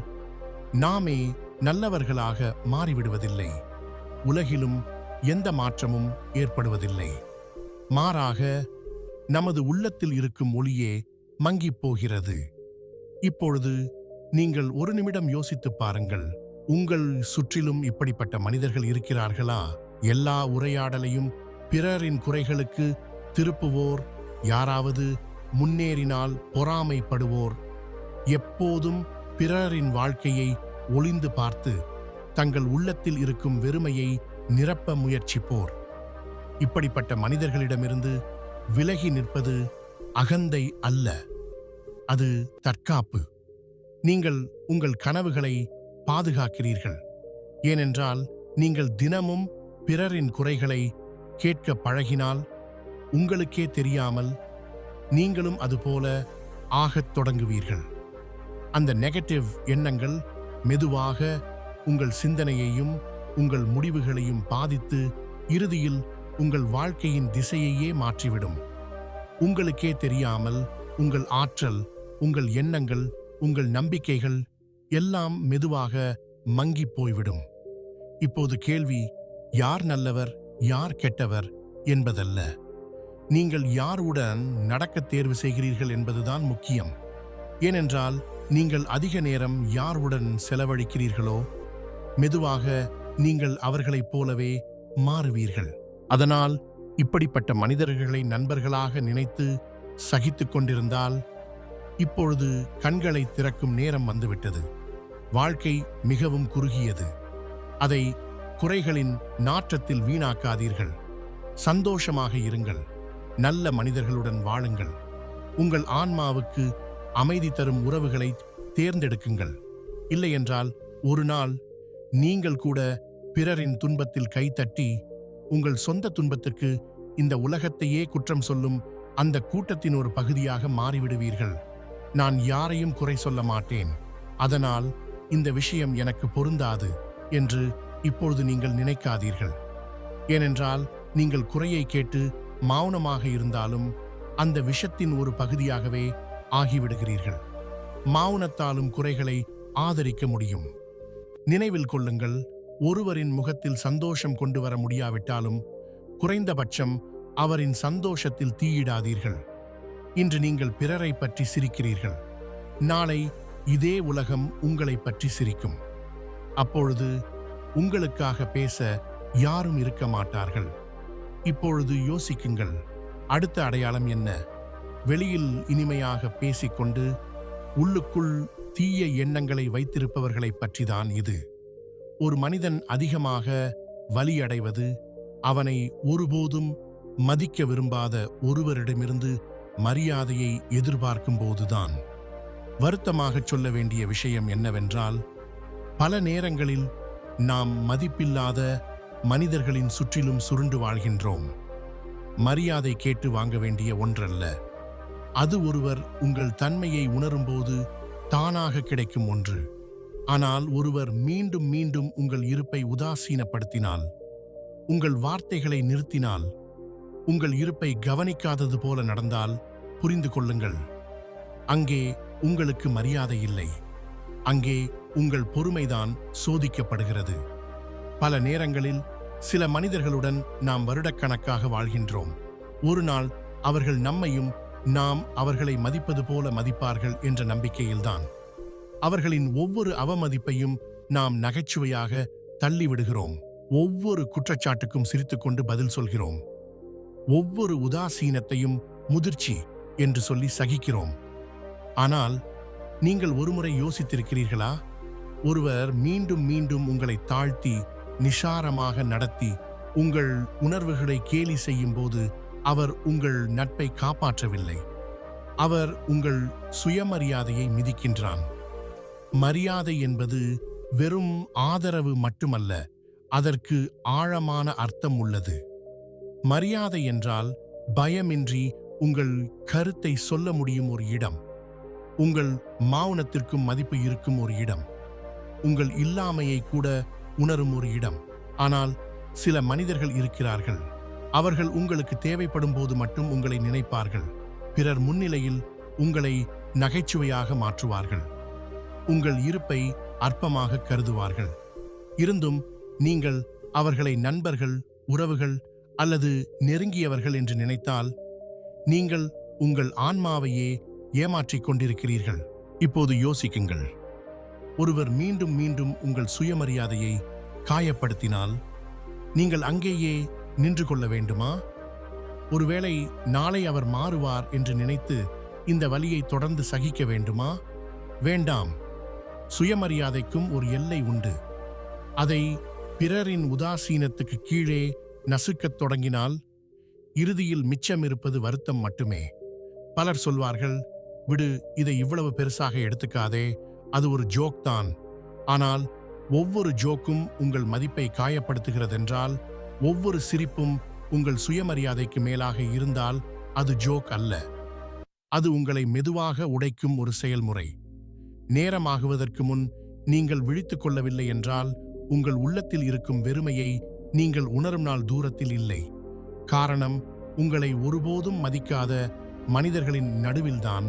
நாமே நல்லவர்களாக மாறிவிடுவதில்லை. உலகிலும் எந்த மாற்றமும் ஏற்படுவதில்லை. மாறாக நமது உள்ளத்தில் இருக்கும் ஒளியே மங்கிப் போகிறது. இப்பொழுது நீங்கள் ஒரு நிமிடம் யோசித்துப் பாருங்கள். உங்கள் சுற்றிலும் இப்படிப்பட்ட மனிதர்கள் இருக்கிறார்களா? எல்லா உரையாடலையும் பிறரின் குறைகளுக்கு திருப்புவோர், யாராவது முன்னேறினால் பொறாமைப்படுவோர், எப்போதும் பிறரின் வாழ்க்கையை ஒளிந்து பார்த்து தங்கள் உள்ளத்தில் இருக்கும் வெறுமையை நிரப்ப முயற்சிப்போர். இப்படிப்பட்ட மனிதர்களிடமிருந்து விலகி நிற்பது அகந்தை அல்ல, அது தற்காப்பு. நீங்கள் உங்கள் கனவுகளை பாதுகாக்கிறீர்கள், ஏனென்றால் நீங்கள் தினமும் பிறரின் குறைகளை கேட்க பழகினால் உங்களுக்கே தெரியாமல் நீங்களும் அதுபோல ஆகத் தொடங்குவீர்கள். அந்த நெகட்டிவ் எண்ணங்கள் மெதுவாக உங்கள் சிந்தனையையும் உங்கள் முடிவுகளையும் பாதித்து இறுதியில் உங்கள் வாழ்க்கையின் திசையையே மாற்றிவிடும். உங்களுக்கே தெரியாமல் உங்கள் ஆற்றல், உங்கள் எண்ணங்கள், உங்கள் நம்பிக்கைகள் எல்லாம் மெதுவாக மங்கிப் போய்விடும். இப்போது கேள்வி, யார் நல்லவர் யார் கெட்டவர் என்பதல்ல, நீங்கள் யாருடன் நடக்க தேர்வு செய்கிறீர்கள் என்பதுதான் முக்கியம். ஏனென்றால் நீங்கள் அதிக நேரம் யாருடன் செலவழிக்கிறீர்களோ மெதுவாக நீங்கள் அவர்களைப் போலவே மாறுவீர்கள். அதனால் இப்படிப்பட்ட மனிதர்களை நண்பர்களாக நினைத்து சகித்து கொண்டிருந்தால் இப்பொழுது கண்களை திறக்கும் நேரம் வந்துவிட்டது. வாழ்க்கை மிகவும் குறுகியது. அதை குறைகளின் நாற்றத்தில் வீணாக்காதீர்கள். சந்தோஷமாக இருங்கள், நல்ல மனிதர்களுடன் வாழுங்கள், உங்கள் ஆன்மாவுக்கு அமைதி தரும் உறவுகளை தேர்ந்தெடுக்குங்கள். இல்லையென்றால் ஒரு நாள் நீங்கள் கூட பிறரின் துன்பத்தில் கைத்தட்டி உங்கள் சொந்த துன்பத்திற்கு இந்த உலகத்தையே குற்றம் சொல்லும் அந்த கூட்டத்தின் ஒரு பகுதியாக மாறிவிடுவீர்கள். நான் யாரையும் குறை சொல்ல மாட்டேன், அதனால் இந்த விஷயம் எனக்கு பொருந்தாது என்று இப்பொழுது நீங்கள் நினைக்காதீர்கள். ஏனென்றால் நீங்கள் குறையை கேட்டு மௌனமாக இருந்தாலும் அந்த விஷத்தின் ஒரு பகுதியாகவே ஆகிவிடுகிறீர்கள். மௌனத்தாலும் குறைகளை ஆதரிக்க முடியும். நினைவில் கொள்ளுங்கள், ஒருவரின் முகத்தில் சந்தோஷம் கொண்டு வர முடியாவிட்டாலும் குறைந்தபட்சம் அவரின் சந்தோஷத்தில் தீயிடாதீர்கள். இன்று நீங்கள் பிறரை பற்றி சிரிக்கிறீர்கள், நாளை இதே உலகம் உங்களை பற்றி சிரிக்கும். அப்பொழுது உங்களுக்காக பேச யாரும் இருக்க மாட்டார்கள். இப்பொழுது யோசிக்குங்கள், அடுத்த அடையாளம் என்ன? வெளியில் இனிமையாக பேசிக்கொண்டு உள்ளுக்குள் தீய எண்ணங்களை வைத்திருப்பவர்களை பற்றிதான் இது. ஒரு மனிதன் அதிகமாக வலியடைவது அவனை ஒருபோதும் மதிக்க விரும்பாத ஒருவரிடமிருந்து மரியாதையை எதிர்பார்க்கும் போதுதான். வருத்தமாகச் சொல்ல வேண்டிய விஷயம் என்னவென்றால், பல நேரங்களில் நாம் மதிப்பில்லாத மனிதர்களின் சுற்றிலும் சுருண்டு வாழ்கின்றோம். மரியாதை கேட்டு வாங்க வேண்டிய ஒன்றல்ல, அது ஒருவர் உங்கள் தன்மையை உணரும்போது தானாக கிடைக்கும் ஒன்று. ஆனால் ஒருவர் மீண்டும் மீண்டும் உங்கள் இருப்பை உதாசீனப்படுத்தினால், உங்கள் வார்த்தைகளை நிறுத்தினால், உங்கள் இருப்பை கவனிக்காதது போல நடந்தால் புரிந்து கொள்ளுங்கள், அங்கே உங்களுக்கு மரியாதை இல்லை. அங்கே உங்கள் பொறுமைதான் சோதிக்கப்படுகிறது. பல நேரங்களில் சில மனிதர்களுடன் நாம் வருடக்கணக்காக வாழ்கின்றோம். ஒரு நாள் அவர்கள் நம்மையும் நாம் அவர்களை மதிப்பது போல மதிப்பார்கள் என்ற நம்பிக்கையில்தான் அவர்களின் ஒவ்வொரு அவமதிப்பையும் நாம் நகைச்சுவையாக தள்ளிவிடுகிறோம். ஒவ்வொரு குற்றச்சாட்டுக்கும் சிரித்துக்கொண்டு பதில் சொல்கிறோம். ஒவ்வொரு உதாசீனத்தையும் முதிர்ச்சி என்று சொல்லி சகிக்கிறோம். ஆனால் நீங்கள் ஒருமுறை யோசித்திருக்கிறீர்களா? ஒருவர் மீண்டும் மீண்டும் உங்களை தாழ்த்தி நிசாரமாக நடத்தி உங்கள் உணர்வுகளை கேலி செய்யும் போது அவர் உங்கள் நட்பை காப்பாற்றவில்லை, அவர் உங்கள் சுயமரியாதையை மிதிக்கின்றான். மரியாதை என்பது வெறும் ஆதரவு மட்டுமல்ல, அதற்கு ஆழமான அர்த்தம் உள்ளது. மரியாதை என்றால் பயமின்றி உங்கள் கருத்தை சொல்ல முடியும் ஒரு இடம், உங்கள் மௌனத்திற்கும் மதிப்பு இருக்கும் ஒரு இடம், உங்கள் இல்லாமையை கூட உணரும் ஒரு இடம். ஆனால் சில மனிதர்கள் இருக்கிறார்கள், அவர்கள் உங்களுக்கு தேவைப்படும் போது மட்டும் உங்களை நினைப்பார்கள், பிறர் முன்னிலையில் உங்களை நகைச்சுவையாக மாற்றுவார்கள், உங்கள் இருப்பை அற்பமாக கருதுவார்கள். இருந்தும் நீங்கள் அவர்களை நண்பர்கள், உறவுகள் அல்லது நெருங்கியவர்கள் என்று நினைத்தால் நீங்கள் உங்கள் ஆன்மாவையே ஏமாற்றிக் கொண்டிருக்கிறீர்கள். இப்போது யோசிக்குங்கள், ஒருவர் மீண்டும் மீண்டும் உங்கள் சுயமரியாதையை காயப்படுத்தினால் நீங்கள் அங்கேயே நின்று கொள்ள வேண்டுமா? ஒருவேளை நாளை அவர் மாறுவார் என்று நினைத்து இந்த வலியை தொடர்ந்து சகிக்க வேண்டுமா? வேண்டாம். சுயமரியாதைக்கும் ஒரு எல்லை உண்டு. அதை பிறரின் உதாசீனத்துக்கு கீழே நசுக்கத் தொடங்கினால் இறுதியில் மிச்சம் இருப்பது வருத்தம் மட்டுமே. பலர் சொல்வார்கள், விடு, இதை இவ்வளவு பெருசாக எடுத்துக்காதே, அது ஒரு ஜோக் தான். ஆனால் ஒவ்வொரு ஜோக்கும் உங்கள் மதிப்பை காயப்படுத்துகிறதென்றால், ஒவ்வொரு சிரிப்பும் உங்கள் சுயமரியாதைக்கு மேலாக இருந்தால் அது ஜோக் அல்ல, அது உங்களை மெதுவாக உடைக்கும் ஒரு செயல்முறை. நேரமாகுவதற்கு முன் நீங்கள் விழித்துக் கொள்ளவில்லை என்றால் உங்கள் உள்ளத்தில் இருக்கும் வெறுமையை நீங்கள் உணரும் நாள் தூரத்தில் இல்லை. காரணம், உங்களை ஒருபோதும் மதிக்காத மனிதர்களின் நடுவில்தான்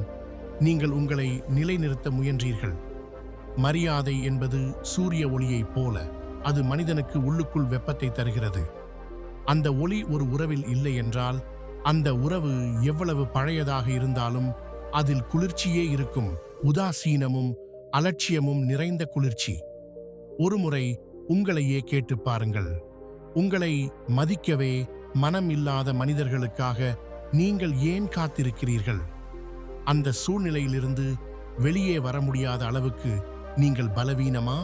நீங்கள் உங்களை நிலைநிறுத்த முயன்றீர்கள். மரியாதை என்பது சூரிய ஒளியைப் போல, அது மனிதனுக்கு உள்ளுக்குள் வெப்பத்தை தருகிறது. அந்த ஒளி ஒரு உறவில் இல்லை என்றால் அந்த உறவு எவ்வளவு பழையதாக இருந்தாலும் அதில் குளிர்ச்சியே இருக்கும். உதாசீனமும் அலட்சியமும் நிறைந்த குளிர்ச்சி. ஒருமுறை உங்களையே கேட்டு பாருங்கள், உங்களை மதிக்கவே மனம் இல்லாத மனிதர்களுக்காக நீங்கள் ஏன் காத்திருக்கிறீர்கள்? அந்த சூழ்நிலையிலிருந்து வெளியே வர முடியாத அளவுக்கு நீங்கள் பலவீனமா?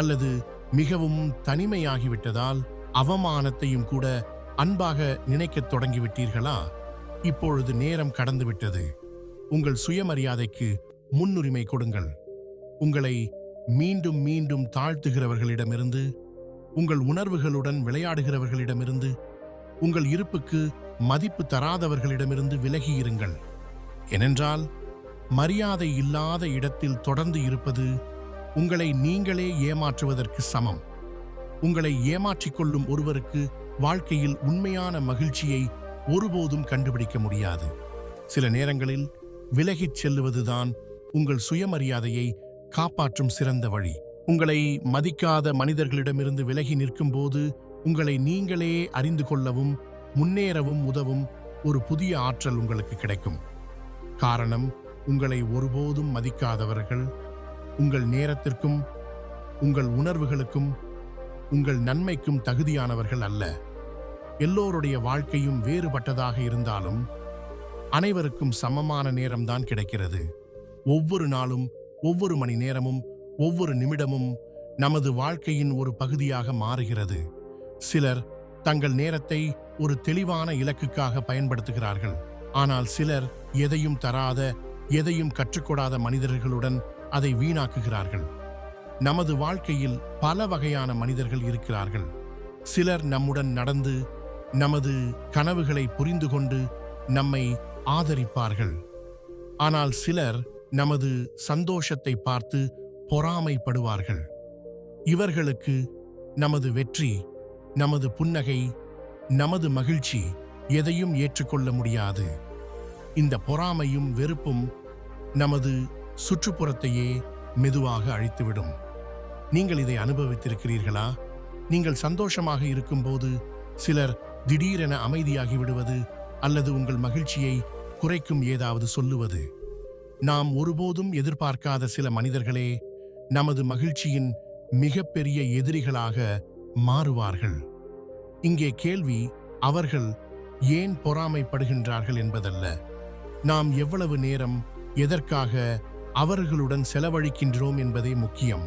அல்லது மிகவும் தனிமையாகிவிட்டதால் அவமானத்தையும் கூட அன்பாக நினைக்கத் தொடங்கிவிட்டீர்களா? இப்பொழுது நேரம் கடந்துவிட்டது. உங்கள் சுயமரியாதைக்கு முன்னுரிமை கொடுங்கள். உங்களை மீண்டும் மீண்டும் தாழ்த்துகிறவர்களிடமிருந்து, உங்கள் உணர்வுகளுடன் விளையாடுகிறவர்களிடமிருந்து, உங்கள் இருப்புக்கு மதிப்பு தராதவர்களிடமிருந்து விலகியிருங்கள். ஏனென்றால் மரியாதை இல்லாத இடத்தில் தொடர்ந்து இருப்பது உங்களை நீங்களே ஏமாற்றுவதற்கு சமம். உங்களை ஏமாற்றிக்கொள்ளும் ஒருவருக்கு வாழ்க்கையில் உண்மையான மகிழ்ச்சியை ஒருபோதும் கண்டுபிடிக்க முடியாது. சில நேரங்களில் விலகிச் செல்லுவதுதான் உங்கள் சுயமரியாதையை காப்பாற்றும் சிறந்த வழி. உங்களை மதிக்காத மனிதர்களிடமிருந்து விலகி நிற்கும்போது உங்களை நீங்களே அறிந்து கொள்ளவும் முன்னேறவும் உதவும் ஒரு புதிய ஆற்றல் உங்களுக்கு கிடைக்கும். காரணம், உங்களை ஒருபோதும் மதிக்காதவர்கள் உங்கள் நேரத்திற்கும் உங்கள் உணர்வுகளுக்கும் உங்கள் நன்மைக்கும் தகுதியானவர்கள் அல்ல. எல்லோருடைய வாழ்க்கையும் வேறுபட்டதாக இருந்தாலும் அனைவருக்கும் சமமான நேரம்தான் கிடைக்கிறது. ஒவ்வொரு நாளும், ஒவ்வொரு மணி நேரமும், ஒவ்வொரு நிமிடமும் நமது வாழ்க்கையின் ஒரு பகுதியாக மாறுகிறது. சிலர் தங்கள் நேரத்தை ஒரு தெளிவான இலக்குக்காக பயன்படுத்துகிறார்கள். ஆனால் சிலர் எதையும் தராத, எதையும் கற்றுக்கொடாத மனிதர்களுடன் அதை வீணாக்குகிறார்கள். நமது வாழ்க்கையில் பல வகையான மனிதர்கள் இருக்கிறார்கள். சிலர் நம்முடன் நடந்து நமது கனவுகளை புரிந்து கொண்டு நம்மை ஆதரிப்பார்கள். ஆனால் சிலர் நமது சந்தோஷத்தை பார்த்து பொறாமைப்படுவார்கள். இவர்களுக்கு நமது வெற்றி, நமது புன்னகை, நமது மகிழ்ச்சி எதையும் ஏற்றுக்கொள்ள முடியாது. இந்த பொறாமையும் வெறுப்பும் நமது சுற்றுப்புறத்தையே மெதுவாக அழித்துவிடும். நீங்கள் இதை அனுபவித்திருக்கிறீர்களா? நீங்கள் சந்தோஷமாக இருக்கும்போது சிலர் திடீரென அமைதியாகி விடுவது அல்லது உங்கள் மகிழ்ச்சியை குறைக்கும் ஏதாவது சொல்லுவது. நாம் ஒருபோதும் எதிர்பார்க்காத சில மனிதர்களே நமது மகிழ்ச்சியின் மிகப்பெரிய எதிரிகளாக மாறுவார்கள். இங்கே கேள்வி அவர்கள் ஏன் பொறாமைப்படுகின்றார்கள் என்பதல்ல, நாம் எவ்வளவு நேரம் எதற்காக அவர்களுடன் செலவழிக்கின்றோம் என்பதே முக்கியம்.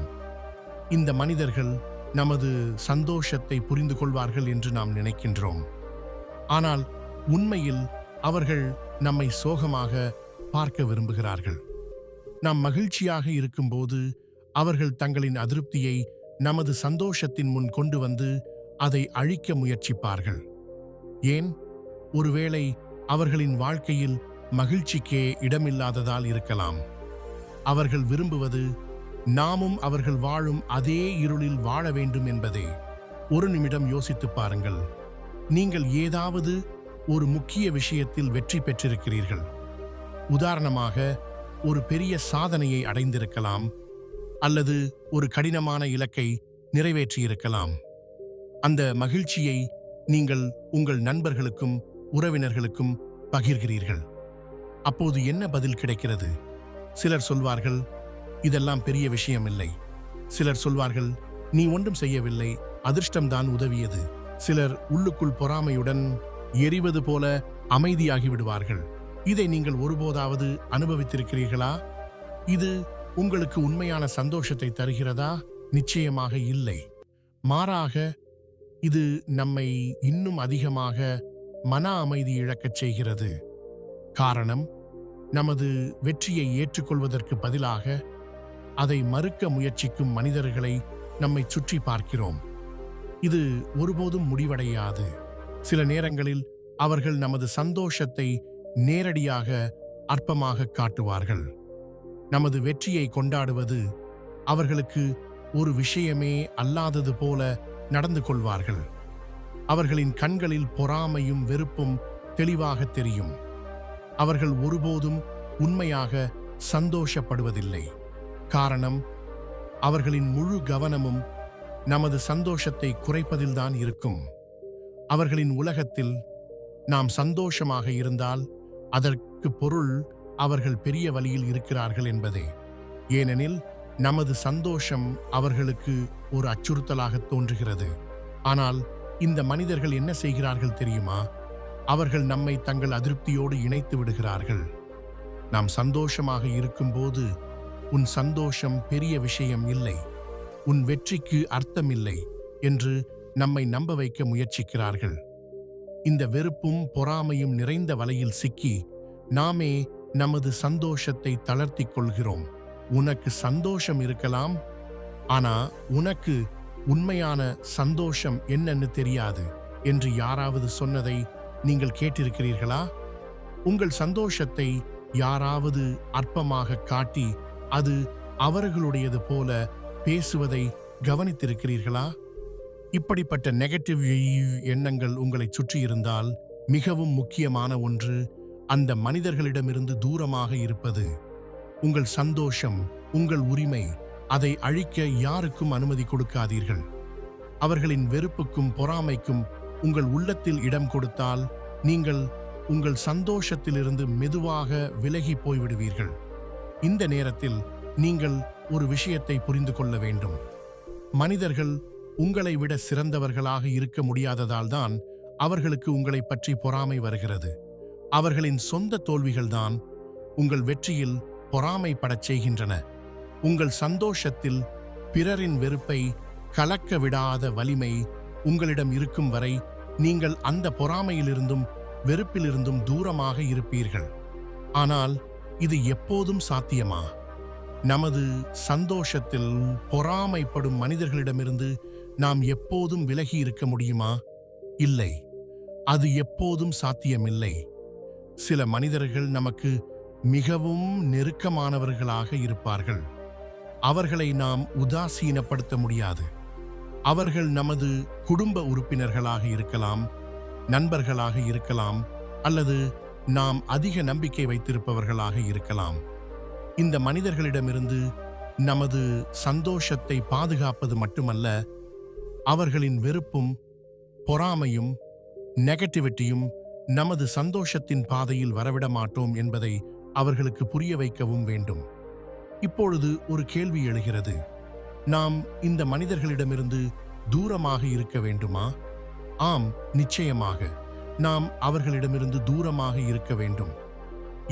இந்த மனிதர்கள் நமது சந்தோஷத்தை புரிந்து கொள்வார்கள் என்று நாம் நினைக்கின்றோம். ஆனால் உண்மையில் அவர்கள் நம்மை சோகமாக பார்க்க விரும்புகிறார்கள். நாம் மகிழ்ச்சியாக இருக்கும்போது அவர்கள் தங்களின் அதிருப்தியை நமது சந்தோஷத்தின் முன் கொண்டு வந்து அதை அழிக்க முயற்சிப்பார்கள். ஏன்? ஒருவேளை அவர்களின் வாழ்க்கையில் மகிழ்ச்சிக்கே இடமில்லாததால் இருக்கலாம். அவர்கள் விரும்புவது நாமும் அவர்கள் வாழும் அதே இருளில் வாழ வேண்டும் என்பதே. ஒரு நிமிடம் யோசித்துப் பாருங்கள். நீங்கள் ஏதாவது ஒரு முக்கிய விஷயத்தில் வெற்றி பெற்றிருக்கிறீர்கள். உதாரணமாக, ஒரு பெரிய சாதனையை அடைந்திருக்கலாம் அல்லது ஒரு கடினமான இலக்கை நிறைவேற்றியிருக்கலாம். அந்த மகிழ்ச்சியை நீங்கள் உங்கள் நண்பர்களுக்கும் உறவினர்களுக்கும் பகிர்கிறீர்கள். அப்போது என்ன பதில் கிடைக்கிறது? சிலர் சொல்வார்கள், இதெல்லாம் பெரிய விஷயம் இல்லை. சிலர் சொல்வார்கள், நீ ஒன்றும் செய்யவில்லை, அதிர்ஷ்டம்தான் உதவியது. சிலர் உள்ளுக்குள் பொறாமையுடன் எரிவது போல அமைதியாகி விடுவார்கள். இதை நீங்கள் ஒருபோதாவது அனுபவித்திருக்கிறீர்களா? இது உங்களுக்கு உண்மையான சந்தோஷத்தை தருகிறதா? நிச்சயமாக இல்லை. மாறாக இது நம்மை இன்னும் அதிகமாக மன அமைதி இழக்கச் செய்கிறது. காரணம், நமது வெற்றியை ஏற்றுக்கொள்வதற்கு பதிலாக அதை மறுக்க முயற்சிக்கும் மனிதர்களை நம்மை சுற்றி பார்க்கிறோம். இது ஒருபோதும் முடிவடையாது. சில நேரங்களில் அவர்கள் நமது சந்தோஷத்தை நேரடியாக அற்பமாக காட்டுவார்கள். நமது வெற்றியை கொண்டாடுவது அவர்களுக்கு ஒரு விஷயமே அல்லாதது போல நடந்து கொள்வார்கள். அவர்களின் கண்களில் பொறாமையும் வெறுப்பும் தெளிவாக தெரியும். அவர்கள் ஒருபோதும் உண்மையாக சந்தோஷப்படுவதில்லை. காரணம், அவர்களின் முழு கவனமும் நமது சந்தோஷத்தை குறைப்பதில்தான் இருக்கும். அவர்களின் உலகத்தில் நாம் சந்தோஷமாக இருந்தால் அதற்கு பொருள் அவர்கள் பெரிய வழியில் இருக்கிறார்கள் என்பதே. ஏனெனில் நமது சந்தோஷம் அவர்களுக்கு ஒரு அச்சுறுத்தலாக தோன்றுகிறது. ஆனால் இந்த மனிதர்கள் என்ன செய்கிறார்கள் தெரியுமா? அவர்கள் நம்மை தங்கள் அதிருப்தியோடு இணைத்து விடுகிறார்கள். நாம் சந்தோஷமாக இருக்கும்போது உன் சந்தோஷம் பெரிய விஷயம் இல்லை, உன் வெற்றிக்கு அர்த்தமில்லை என்று நம்மை நம்ப வைக்க முயற்சிக்கிறார்கள். இந்த வெறுப்பும் பொறாமையும் நிறைந்த வலையில் சிக்கி நாமே நமது சந்தோஷத்தை தளர்த்திக் கொள்கிறோம். உனக்கு சந்தோஷம் இருக்கலாம், ஆனா உனக்கு உண்மையான சந்தோஷம் என்னன்னு தெரியாது என்று யாராவது சொன்னதை நீங்கள் கேட்டிருக்கிறீர்களா? உங்கள் சந்தோஷத்தை யாராவது அற்பமாக காட்டி அது அவர்களுடையது போல பேசுவதை கவனித்திருக்கிறீர்களா? இப்படிப்பட்ட நெகட்டிவ் எண்ணங்கள் உங்களை சுற்றி இருந்தால் மிகவும் முக்கியமான ஒன்று அந்த மனிதர்களிடமிருந்து தூரமாக இருப்பது. உங்கள் சந்தோஷம், உங்கள் உரிமை, அதை அழிக்க யாருக்கும் அனுமதி கொடுக்காதீர்கள். அவர்களின் வெறுப்புக்கும் பொறாமைக்கும் உங்கள் உள்ளத்தில் இடம் கொடுத்தால் நீங்கள் உங்கள் சந்தோஷத்திலிருந்து மெதுவாக விலகி போய்விடுவீர்கள். இந்த நேரத்தில் நீங்கள் ஒரு விஷயத்தை புரிந்து கொள்ள வேண்டும். மனிதர்கள் உங்களை விட சிறந்தவர்களாக இருக்க முடியாததால்தான் அவர்களுக்கு உங்களை பற்றி பொறாமை வருகிறது. அவர்களின் சொந்த தோல்விகள்தான் உங்கள் வெற்றியில் பொறாமைப்படச் செய்கின்றன. உங்கள் சந்தோஷத்தில் பிறரின் வெறுப்பை கலக்க விடாத வலிமை உங்களிடம் இருக்கும் வரை நீங்கள் அந்த பொறாமையிலிருந்தும் வெறுப்பிலிருந்தும் தூரமாக இருப்பீர்கள். ஆனால் இது எப்போதும் சாத்தியமா? நமது சந்தோஷத்தில் பொறாமைப்படும் மனிதர்களிடமிருந்து நாம் எப்போதும் விலகி இருக்க முடியுமா? இல்லை, அது எப்போதும் சாத்தியமில்லை. சில மனிதர்கள் நமக்கு மிகவும் நெருக்கமானவர்களாக இருப்பார்கள். அவர்களை நாம் உதாசீனப்படுத்த முடியாது. அவர்கள் நமது குடும்ப உறுப்பினர்களாக இருக்கலாம், நண்பர்களாக இருக்கலாம், அல்லது நாம் அதிக நம்பிக்கை வைத்திருப்பவர்களாக இருக்கலாம். இந்த மனிதர்களிடமிருந்து நமது சந்தோஷத்தை பாதுகாப்பது மட்டுமல்ல, அவர்களின் வெறுப்பும் பொறாமையும் நெகட்டிவிட்டியும் நமது சந்தோஷத்தின் பாதையில் வரவிட மாட்டோம் என்பதை அவர்களுக்கு புரிய வைக்கவும் வேண்டும். இப்பொழுது ஒரு கேள்வி எழுகிறது. நாம் இந்த மனிதர்களிடமிருந்து தூரமாக இருக்க வேண்டுமா? ஆம், நிச்சயமாக நாம் அவர்களிடமிருந்து தூரமாக இருக்க வேண்டும்.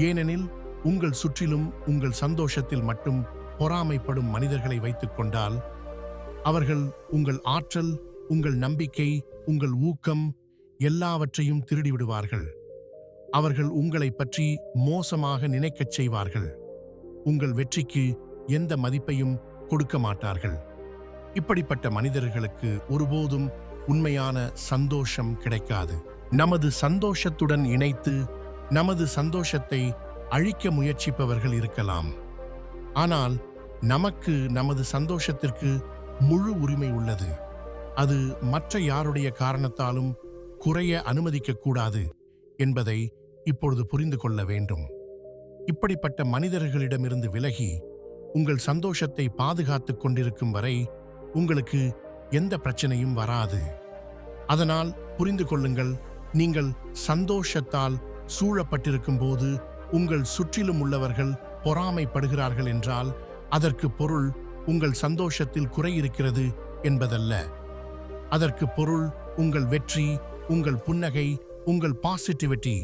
ஏனெனில் உங்கள் சுற்றிலும் உங்கள் சந்தோஷத்தில் மட்டும் பொறாமைப்படும் மனிதர்களை வைத்துக் கொண்டால் அவர்கள் உங்கள் ஆற்றல், உங்கள் நம்பிக்கை, உங்கள் ஊக்கம் எல்லாவற்றையும் திருடிவிடுவார்கள். அவர்கள் உங்களை பற்றி மோசமாக நினைக்கச் செய்வார்கள். உங்கள் வெற்றிக்கு எந்த மதிப்பையும் கொடுக்க மாட்டார்கள். இப்படிப்பட்ட மனிதர்களுக்கு ஒருபோதும் உண்மையான சந்தோஷம் கிடைக்காது. நமது சந்தோஷத்துடன் இணைத்து நமது சந்தோஷத்தை அழிக்க முயற்சிப்பவர்கள் இருக்கலாம். ஆனால் நமக்கு நமது சந்தோஷத்திற்கு முழு உரிமை உள்ளது. அது மற்ற யாருடைய காரணத்தாலும் குறைய அனுமதிக்கக்கூடாது என்பதை இப்பொழுது புரிந்து கொள்ள வேண்டும். இப்படிப்பட்ட மனிதர்களிடமிருந்து விலகி உங்கள் சந்தோஷத்தை பாதுகாத்துக் கொண்டிருக்கும் வரை உங்களுக்கு எந்த பிரச்சனையும் வராது. அதனால் புரிந்து கொள்ளுங்கள், நீங்கள் சந்தோஷத்தால் சூழப்பட்டிருக்கும் போது உங்கள் சுற்றிலும் உள்ளவர்கள் பொறாமைப்படுகிறார்கள் என்றால் அதற்கு பொருள் உங்கள் சந்தோஷத்தில் குறை இருக்கிறது என்பதல்ல. அதற்கு பொருள் உங்கள் வெற்றி, உங்கள் புன்னகை, உங்கள் பாசிட்டிவிட்டி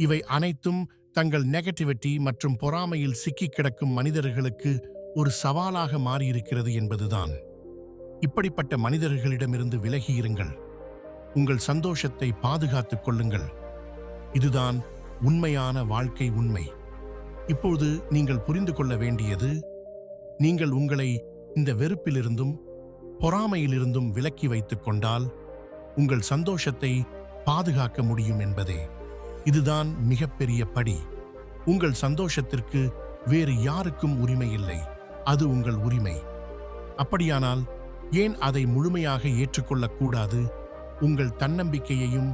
இவை அனைத்தும் தங்கள் நெகட்டிவிட்டி மற்றும் பொறாமையில் சிக்கிக் கிடக்கும் மனிதர்களுக்கு ஒரு சவாலாக மாறியிருக்கிறது என்பதுதான். இப்படிப்பட்ட மனிதர்களிடமிருந்து விலகியிருங்கள். உங்கள் சந்தோஷத்தை பாதுகாத்துக் கொள்ளுங்கள். இதுதான் உண்மையான வாழ்க்கை உண்மை. இப்போது நீங்கள் புரிந்து கொள்ள வேண்டியது, நீங்கள் உங்களை இந்த வெறுப்பிலிருந்தும் பொறாமையிலிருந்தும் விலக்கி வைத்துக் கொண்டால் உங்கள் சந்தோஷத்தை பாதுகாக்க முடியும் என்பதே. இதுதான் மிகப்பெரிய படி. உங்கள் சந்தோஷத்திற்கு வேறு யாருக்கும் உரிமை இல்லை. அது உங்கள் உரிமை. அப்படியானால் ஏன் அதை முழுமையாக ஏற்றுக்கொள்ளக்கூடாது? உங்கள் தன்னம்பிக்கையையும்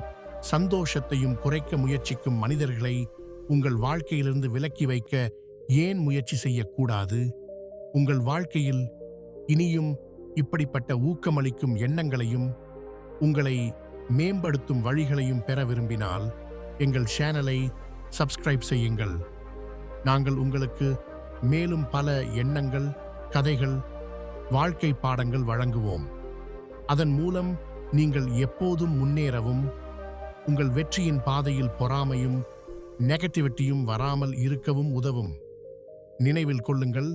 சந்தோஷத்தையும் குறைக்க முயற்சிக்கும் மனிதர்களை உங்கள் வாழ்க்கையிலிருந்து விலக்கி வைக்க ஏன் முயற்சி செய்யக்கூடாது? உங்கள் வாழ்க்கையில் இனியும் இப்படிப்பட்ட ஊக்கமளிக்கும் எண்ணங்களையும் உங்களை மேம்படுத்தும் வழிகளையும் பெற விரும்பினால் எங்கள் சேனலை சப்ஸ்கிரைப் செய்யுங்கள். நாங்கள் உங்களுக்கு மேலும் பல எண்ணங்கள், கதைகள், வாழ்க்கை பாடங்கள் வழங்குவோம். அதன் மூலம் நீங்கள் எப்போதும் முன்னேறவும் உங்கள் வெற்றியின் பாதையில் பொறாமையும் நெகட்டிவிட்டியும் வராமல் இருக்கவும் உதவும். நினைவில் கொள்ளுங்கள்,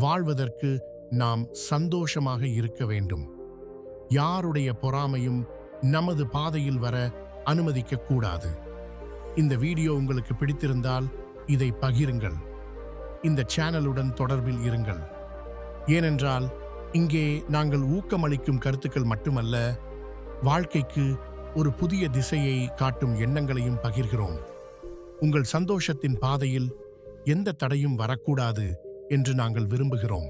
வாழ்வதற்கு நாம் சந்தோஷமாக இருக்க வேண்டும். யாருடைய பொறாமையும் நமது பாதையில் வர அனுமதிக்க கூடாது. இந்த வீடியோ உங்களுக்கு பிடித்திருந்தால் இதை பகிருங்கள். இந்த சேனலுடன் தொடர்பில் இருங்கள். ஏனென்றால் இங்கே நாங்கள் ஊக்கமளிக்கும் கருத்துக்கள் மட்டுமல்ல, வாழ்க்கைக்கு ஒரு புதிய திசையை காட்டும் எண்ணங்களையும் பகிர்கிறோம். உங்கள் சந்தோஷத்தின் பாதையில் எந்த தடையும் வரக்கூடாது என்று நாங்கள் விரும்புகிறோம்.